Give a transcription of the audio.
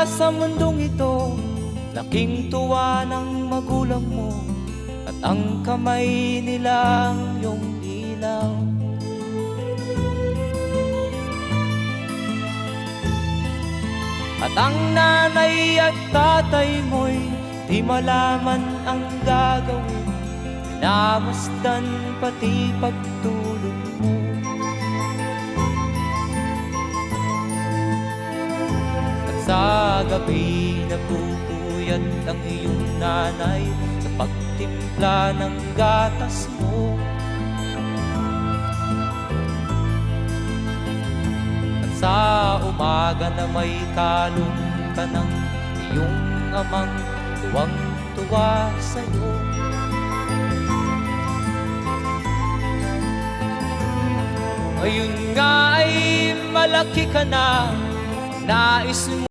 sa mundong ito, laking tuwa ng magulang mo, at ang kamay nila ang iyong ilaw. At ang nanay at tatay mo'y di malaman ang gagawin, namasdan pati pagtulog mo. At sa gabi napupuyat ang iyong nanay sa pagtimpla ng gatas mo. Sa umaga na may kalong ka ng iyong amang tuwang-tuwa sa'yo. Ngayon nga ay malaki ka na, nais mo